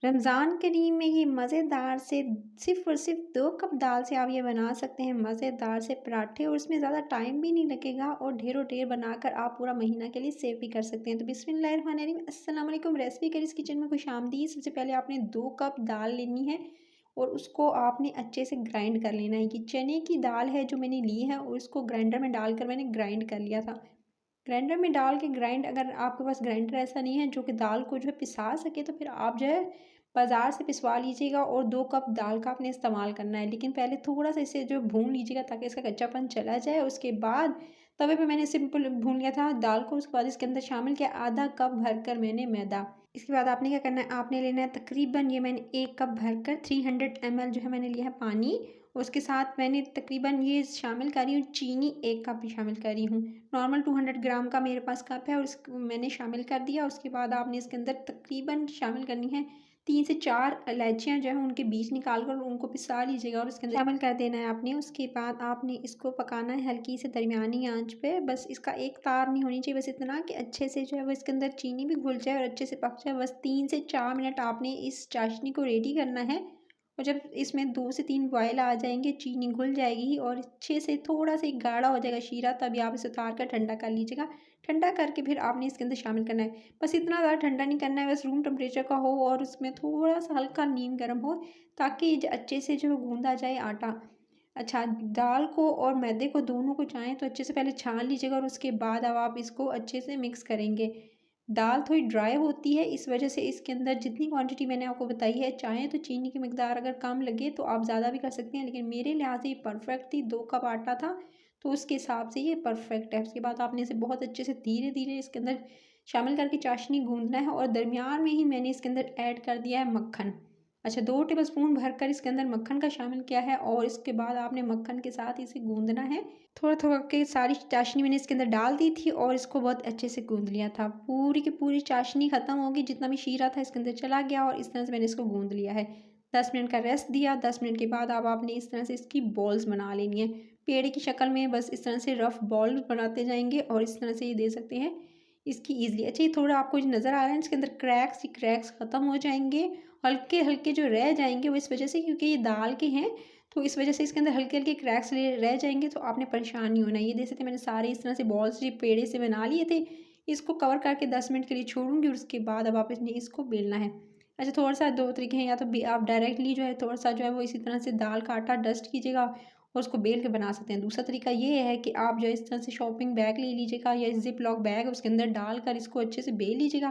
रमज़ान करीम में ये मज़ेदार से सिर्फ़ और सिर्फ़ 2 कप दाल से आप ये बना सकते हैं मज़ेदार से पराठे और इसमें ज़्यादा टाइम भी नहीं लगेगा और ढेरों ढेर बनाकर आप पूरा महीना के लिए सेव भी कर सकते हैं। तो बिस्मिल्लाहिर्रहमानिर्रहीम, अस्सलाम वालेकुम। रेसिपी करीज़ किचन में खुशामदीद। सबसे पहले आपने 2 कप दाल लेनी है और उसको आपने अच्छे से ग्राइंड कर लेना है। ये चने की दाल है जो मैंने ली है और इसको ग्राइंडर में डालकर मैंने ग्राइंड कर लिया था। ग्राइंडर में डाल के ग्राइंड, अगर आपके पास ग्राइंडर ऐसा नहीं है जो कि दाल को जो है पिसा सके, तो फिर आप जो है बाज़ार से पिसवा लीजिएगा और 2 कप दाल का आपने इस्तेमाल करना है। लेकिन पहले थोड़ा-सा इसे जो भून लीजिएगा ताकि इसका कच्चापन चला जाए। उसके बाद तवे पे मैंने सिंपल भून लिया था दाल को। उसके बाद इसके अंदर शामिल किया आधा कप भरकर मैंने मैदा। इसके बाद आपने क्या करना है, आपने लेना है तकरीबन, ये मैंने 1 कप भरकर 300 ml जो है मैंने लिया है पानी। उसके साथ मैंने तकरीबन ये शामिल करी हूँ चीनी, 1 कप ही शामिल करी हूँ। नॉर्मल 200 ग्राम का मेरे पास कप है और इसको मैंने शामिल कर दिया। उसके बाद आपने इसके अंदर तकरीबन शामिल करनी है 3 से 4 इलायचियाँ जो हैं उनके बीज निकाल कर उनको पिसा लीजिएगा और इसके अंदर शामिल कर देना है आपने। उसके बाद आपने इसको पकाना है हल्की से दरमियानी आंच पे। बस इसका एक तार नहीं होनी चाहिए, बस इतना कि अच्छे से जो है वो इसके अंदर चीनी भी घुल जाए और अच्छे से पक जाए। बस 3 से 4 मिनट आपने इस चाशनी को रेडी करना है और जब इसमें 2 से 3 बॉयल आ जाएँगे, चीनी घुल जाएगी और अच्छे से थोड़ा-सा एक गाढ़ा हो जाएगा शीरा, तभी आप इसे उतार कर ठंडा कर लीजिएगा। ठंडा करके फिर आपने इसके अंदर शामिल करना है। बस इतना ज़्यादा ठंडा नहीं करना है, बस रूम टेम्परेचर का हो और उसमें थोड़ा-सा हल्का नीम गर्म हो, ताकि अच्छे से जो गूँधा जाए आटा। अच्छा, दाल को और मैदे को दोनों को चाहें तो अच्छे से पहले छान लीजिएगा और उसके बाद अब आप इसको अच्छे से मिक्स करेंगे। दाल थोड़ी ड्राई होती है, इस वजह से इसके अंदर जितनी क्वांटिटी मैंने आपको बताई है, चाहें तो चीनी की मिकदार अगर कम लगे तो आप ज़्यादा भी कर सकते हैं, लेकिन मेरे लिहाज से ये परफेक्ट थी। 2 कप आटा था, तो उसके हिसाब से ये परफेक्ट है। उसके बाद आपने इसे बहुत अच्छे से धीरे-धीरे इसके अंदर शामिल करके चाशनी गूँदना है और दरमियान में ही मैंने इसके अंदर ऐड कर दिया है मक्खन। अच्छा, 2 टेबलस्पून भरकर इसके अंदर मक्खन का शामिल किया है और इसके बाद आपने मक्खन के साथ इसे गूँदना है। थोड़ा-थोड़ा के सारी चाशनी मैंने इसके अंदर डाल दी थी और इसको बहुत अच्छे से गूँध लिया था। पूरी की पूरी चाशनी ख़त्म होगी, जितना भी शीरा था इसके अंदर चला गया और इस तरह से मैंने इसको गूँध लिया है। 10 मिनट का रेस्ट दिया। 10 मिनट के बाद अब आपने इस तरह से इसकी बॉल्स बना लेनी है। पेड़े की शक्ल में बस इस तरह से रफ़ बॉल बनाते जाएँगे और इस तरह से ये दे सकते हैं इसकी ईज़िली। अच्छा, ये थोड़ा आपको जो नज़र आ रहा है इसके अंदर क्रैक्स, ये क्रैक्स ख़त्म हो जाएँगे। हल्के-हल्के जो रह जाएँगे वो इस वज़ह से क्योंकि ये दाल के हैं, तो इस वज़ह से इसके अंदर हल्के-हल्के क्रैक्स रह जाएँगे, तो आपने परेशान नहीं होना है। ये देख सकते हैं मैंने सारे इस तरह से बॉल्स ये पेड़े से बना लिए थे। इसको कवर करके 10 मिनट के लिए छोड़ूँगी और उसके बाद अब आप इसने इसको बेलना है। अच्छा, थोड़ा-सा 2 तरीके हैं, या तो बे आप डायरेक्टली जो है थोड़ा-सा जो है वो इसी तरह से दाल का आटा डस्ट कीजिएगा और उसको बेल के बना सकते हैं। दूसरा तरीका ये है कि आप जो है इस तरह से शॉपिंग बैग ले लीजिएगा या ज़िप लॉक बैग है उसके अंदर डालकर इसको अच्छे से बेल लीजिएगा।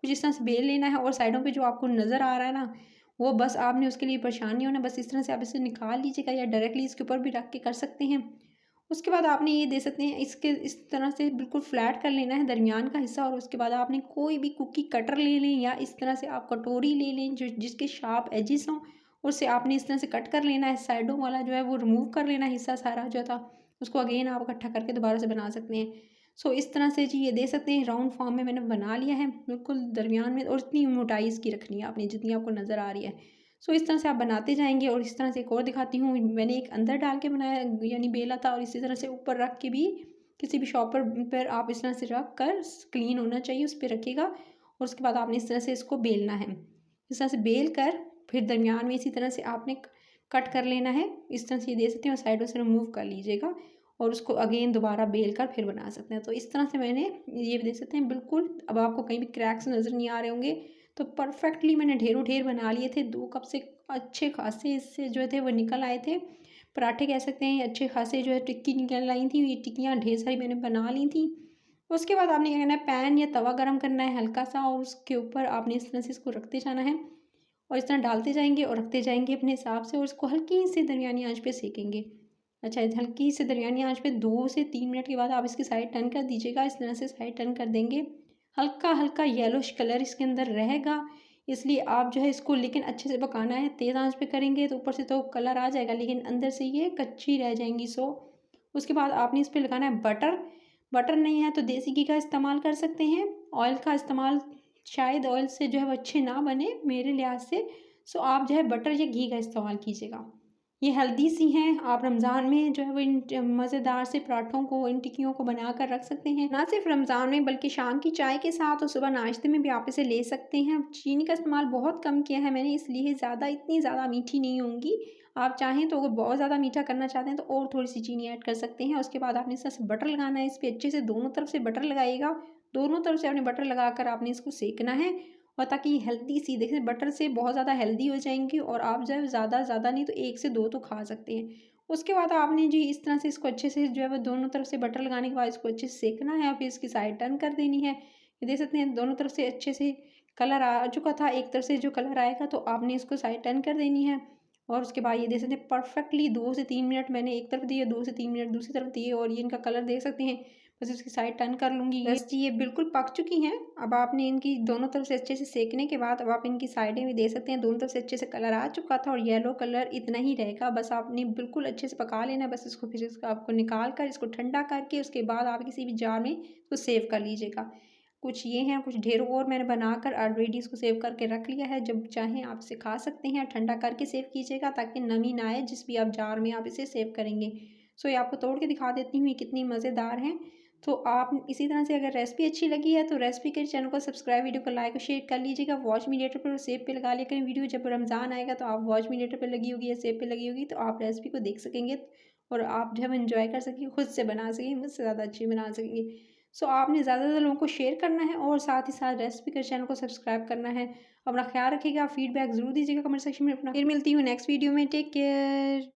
कुछ इस तरह से बेल लेना है और साइडों पे जो आपको नज़र आ रहा है ना, वो बस आपने उसके लिए परेशान नहीं होना। बस इस तरह से आप इसे निकाल लीजिएगा या डायरेक्टली इसके ऊपर भी रख के कर सकते हैं। उसके बाद आपने ये दे सकते हैं इसके इस तरह से बिल्कुल फ्लैट कर लेना है दरमियान का हिस्सा और उसके बाद आपने कोई भी कुकी कटर ले लें या इस तरह से आप कटोरी ले लें जो जिसके शार्प एजिस हों, उससे आपने इस तरह से कट कर लेना है। साइडों वाला जो है वो रिमूव कर लेना है, हिस्सा सारा जो था उसको अगेन आप इकट्ठा करके दोबारा से बना सकते हैं। सो इस तरह से जी ये दे सकते हैं। राउंड फॉर्म में मैंने बना लिया है बिल्कुल दरमियान में, और इतनी मोटाई इसकी रखनी है आपने जितनी आपको नज़र आ रही है। सो इस तरह से आप बनाते जाएँगे और इस तरह से एक और दिखाती हूँ। मैंने एक अंदर डाल के बनाया यानी बेला था और इसी तरह से ऊपर रख के भी किसी भी शॉपर पर आप इस तरह से रख कर क्लीन होना चाहिए उस पे रखिएगा और उसके बाद आपने इस तरह से इसको बेलना है। इस तरह से बेल कर फिर दरमियान में इसी तरह से आपने कट कर लेना है। इस तरह से ये दे सकते हैं और साइडों से रिमूव कर लीजिएगा और उसको अगेन दोबारा बेल कर फिर बना सकते हैं। तो इस तरह से मैंने ये भी देख सकते हैं बिल्कुल। अब आपको कहीं भी क्रैक्स नज़र नहीं आ रहे होंगे, तो परफेक्टली मैंने ढेरों ढेर बना लिए थे। 2 कप से अच्छे खासे इससे जो थे वो निकल आए थे। पराठे कह सकते हैं अच्छे खासे जो है टिक्की निकल आई थी। ये टिक्कियाँ ढेर सारी मैंने बना ली थी। उसके बाद आपने क्या करना है, पैन या तवा गरम करना है हल्का सा और उसके ऊपर आपने इस तरह से इसको रखते जाना है और इस तरह डालते जाएँगे और रखते जाएँगे अपने हिसाब से और इसको हल्की सी दरमियानी आँच पे सेकेंगे। अच्छा, हल्की सी दरमियानी आँच पे 2 से 3 मिनट के बाद आप इसकी साइड टर्न कर दीजिएगा। इस तरह से साइड टर्न कर देंगे। हल्का-हल्का येलोइश कलर इसके अंदर रहेगा, इसलिए आप जो है इसको लेकिन अच्छे से पकाना है। तेज़ आँच पे करेंगे तो ऊपर से तो कलर आ जाएगा लेकिन अंदर से ये कच्ची रह जाएँगी। उसके बाद आपने इस पे लगाना है बटर। बटर नहीं है तो देसी घी का इस्तेमाल कर सकते हैं। ऑयल का इस्तेमाल शायद ऑयल से जो है वो अच्छे ना बने मेरे लिहाज से। आप जो है बटर या घी का इस्तेमाल कीजिएगा। ये हेल्दी सी हैं। आप रमज़ान में जो है वो इन मज़ेदार से पराठों को, इन टिक्कियों को बनाकर रख सकते हैं। ना सिर्फ रमज़ान में बल्कि शाम की चाय के साथ और सुबह नाश्ते में भी आप इसे ले सकते हैं। चीनी का इस्तेमाल बहुत कम किया है मैंने, इसलिए इतनी ज़्यादा मीठी नहीं होंगी। आप चाहें तो अगर बहुत ज़्यादा मीठा करना चाहते हैं तो और थोड़ी-सी चीनी ऐड कर सकते हैं। उसके बाद आपने इसमें से बटर लगाना है, इस पे अच्छे से दोनों तरफ से बटर लगाइएगा। दोनों तरफ से आपने बटर लगाकर आपने इसको सेंकना है, और ताकि हेल्दी सी, देखिए बटर से बहुत ज़्यादा हेल्दी हो जाएँगी और आप जो है ज़्यादा नहीं तो 1 से 2 तो खा सकते हैं। उसके बाद आपने जी इस तरह से इसको अच्छे से जो है वो दोनों तरफ से बटर लगाने के बाद इसको अच्छे से सेंकना है और फिर इसकी साइड टर्न कर देनी है। ये देख सकते हैं दोनों तरफ से अच्छे से कलर आ चुका था, एक तरफ से जो कलर आएगा तो आपने इसको साइड टर्न कर देनी है। और उसके बाद ये देख सकते हैं परफेक्टली 2 से 3 मिनट मैंने एक तरफ दिए, 2 से 3 मिनट दूसरी तरफ दिए, और ये इनका कलर देख सकते हैं। बस इसकी साइड टर्न कर लूँगी। बस जी ये बिल्कुल पक चुकी हैं। अब आपने इनकी दोनों तरफ से अच्छे से सेंकने के बाद अब आप इनकी साइडें भी देख सकते हैं, दोनों तरफ से अच्छे से कलर आ चुका था और येलो कलर इतना ही रहेगा। बस आपने बिल्कुल अच्छे से पका लेना है। बस इसको फिर इसको आपको निकाल कर इसको ठंडा करके उसके बाद आप किसी भी जार में इसको सेव कर लीजिएगा। कुछ ये हैं, कुछ ढेरों और मैंने बनाकर ऑलरेडी इसको सेव करके रख लिया है। जब चाहें आप इसे खा सकते हैं। ठंडा करके सेव कीजिएगा ताकि नमी ना आए जिस भी आप जार में आप इसे सेव करेंगे। सो ये आपको तोड़ के दिखा देती हूँ ये कितनी मज़ेदार हैं। तो आप इसी तरह से अगर रेसिपी अच्छी लगी है तो रेसिपी के चैनल को सब्सक्राइब, वीडियो को लाइक और शेयर कर लीजिएगा। वॉच मी लेटर पर सेव पे लगा लिया करें वीडियो। जब रमज़ान आएगा तो आप वॉच मी लेटर पे लगी होगी या सेव पे लगी होगी तो आप रेसिपी को देख सकेंगे और आप जब एंजॉय कर सकेंगे, खुद से बना सकेंगे, मुझसे ज़्यादा अच्छी बना सकेंगे। सो आपने ज़्यादा से ज़्यादा लोगों को शेयर करना है और साथ ही साथ रेसिपी के चैनल को सब्सक्राइब करना है। अपना ख्याल रखिएगा, फीडबैक ज़रूर दीजिएगा कमेंट सेक्शन में अपना। फिर मिलती हूँ नेक्स्ट वीडियो में। Take care.